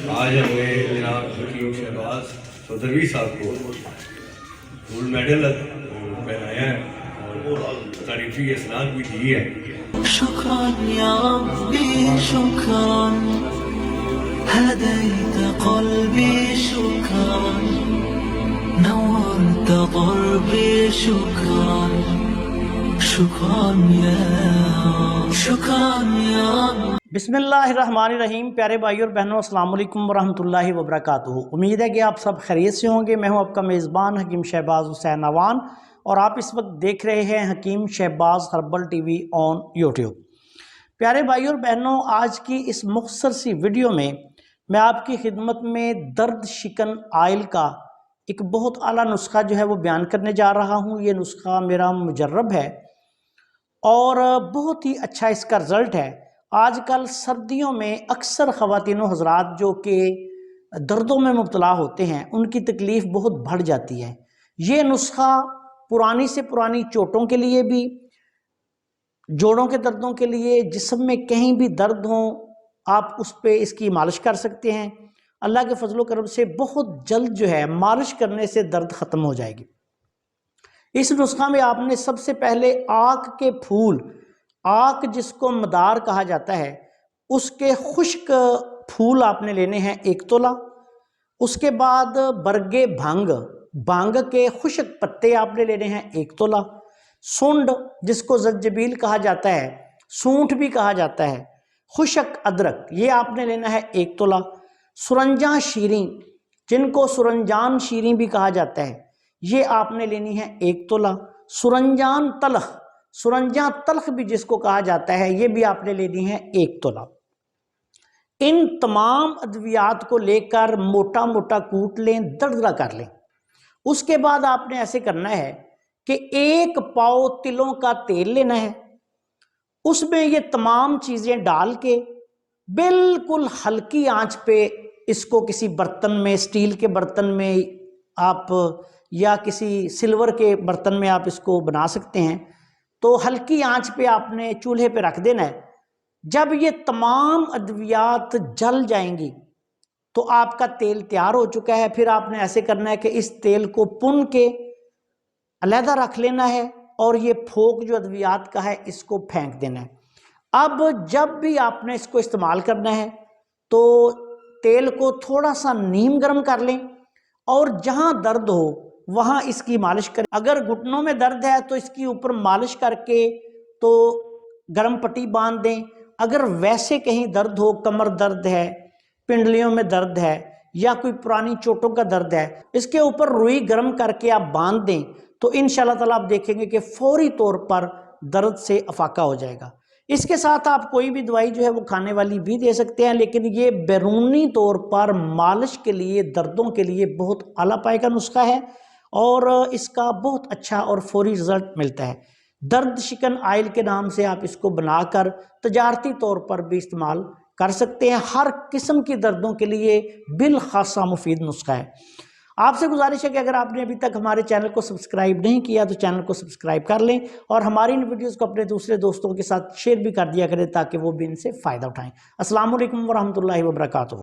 آج ہمیں جناب حکیم شہباز چودھری صاحب کو گولڈ میڈل پہنایا ہے اور تعریفی اسناد بھی دی ہے۔ شكرا يا ربي شكرا هديت قلبي شكرا نورت ضربي شكرا شكرا يا رب۔ بسم اللہ الرحمن الرحیم۔ پیارے بھائی اور بہنوں، السلام علیکم ورحمۃ اللہ وبرکاتہ۔ امید ہے کہ آپ سب خیریت سے ہوں گے۔ میں ہوں آپ کا میزبان حکیم شہباز حسین نوان اور آپ اس وقت دیکھ رہے ہیں Hakim Shahbaz herbal TV on آن یوٹیوب۔ پیارے بھائی اور بہنوں، آج کی اس مختصر سی ویڈیو میں آپ کی خدمت میں درد شکن آئل کا ایک بہت اعلیٰ نسخہ جو ہے وہ بیان کرنے جا رہا ہوں۔ یہ نسخہ میرا مجرب ہے اور بہت ہی اچھا اس کا رزلٹ ہے۔ آج کل سردیوں میں اکثر خواتین و حضرات جو کہ دردوں میں مبتلا ہوتے ہیں، ان کی تکلیف بہت بڑھ جاتی ہے۔ یہ نسخہ پرانی سے پرانی چوٹوں کے لیے بھی، جوڑوں کے دردوں کے لیے، جسم میں کہیں بھی درد ہوں، آپ اس پہ اس کی مالش کر سکتے ہیں۔ اللہ کے فضل و کرم سے بہت جلد جو ہے مالش کرنے سے درد ختم ہو جائے گی۔ اس نسخہ میں آپ نے سب سے پہلے آک کے پھول، آک جس کو مدار کہا جاتا ہے، اس کے خشک پھول آپ نے لینے ہیں 1 تولہ۔ اس کے بعد برگے بھنگ کے خشک پتے آپ نے لینے ہیں 1 تولہ۔ سنڈ جس کو زنجبیل کہا جاتا ہے، سونٹھ بھی کہا جاتا ہے، خشک ادرک، یہ آپ نے لینا ہے 1 تولہ۔ سرنجاں شیریں جن کو سرنجان شیریں بھی کہا جاتا ہے، یہ آپ نے لینی ہے 1 تولہ۔ سرنجان تلخ، سرنجاں تلخ بھی جس کو کہا جاتا ہے، یہ بھی آپ نے لینی ہے 1 تولہ۔ ان تمام ادویات کو لے کر موٹا موٹا کوٹ لیں، دردرا کر لیں۔ اس کے بعد آپ نے ایسے کرنا ہے کہ 1 پاؤ تلوں کا تیل لینا ہے، اس میں یہ تمام چیزیں ڈال کے بالکل ہلکی آنچ پہ اس کو کسی برتن میں، اسٹیل کے برتن میں آپ یا کسی سلور کے برتن میں آپ اس کو بنا سکتے ہیں، تو ہلکی آنچ پہ آپ نے چولہے پہ رکھ دینا ہے۔ جب یہ تمام ادویات جل جائیں گی تو آپ کا تیل تیار ہو چکا ہے۔ پھر آپ نے ایسے کرنا ہے کہ اس تیل کو پن کے علیحدہ رکھ لینا ہے اور یہ پھوک جو ادویات کا ہے اس کو پھینک دینا ہے۔ اب جب بھی آپ نے اس کو استعمال کرنا ہے تو تیل کو تھوڑا سا نیم گرم کر لیں اور جہاں درد ہو وہاں اس کی مالش کریں۔ اگر گھٹنوں میں درد ہے تو اس کی اوپر مالش کر کے تو گرم پٹی باندھ دیں۔ اگر ویسے کہیں درد ہو، کمر درد ہے، پنڈلیوں میں درد ہے یا کوئی پرانی چوٹوں کا درد ہے، اس کے اوپر روئی گرم کر کے آپ باندھ دیں تو انشاءاللہ تعالیٰ آپ دیکھیں گے کہ فوری طور پر درد سے افاقہ ہو جائے گا۔ اس کے ساتھ آپ کوئی بھی دوائی جو ہے وہ کھانے والی بھی دے سکتے ہیں، لیکن یہ بیرونی طور پر مالش کے لیے، دردوں کے لیے بہت اعلیٰ پائے کا نسخہ ہے اور اس کا بہت اچھا اور فوری رزلٹ ملتا ہے۔ درد شکن آئل کے نام سے آپ اس کو بنا کر تجارتی طور پر بھی استعمال کر سکتے ہیں۔ ہر قسم کی دردوں کے لیے بالخاصہ مفید نسخہ ہے۔ آپ سے گزارش ہے کہ اگر آپ نے ابھی تک ہمارے چینل کو سبسکرائب نہیں کیا تو چینل کو سبسکرائب کر لیں اور ہماری ان ویڈیوز کو اپنے دوسرے دوستوں کے ساتھ شیئر بھی کر دیا کریں تاکہ وہ بھی ان سے فائدہ اٹھائیں۔ السلام علیکم ورحمۃ اللہ وبرکاتہ۔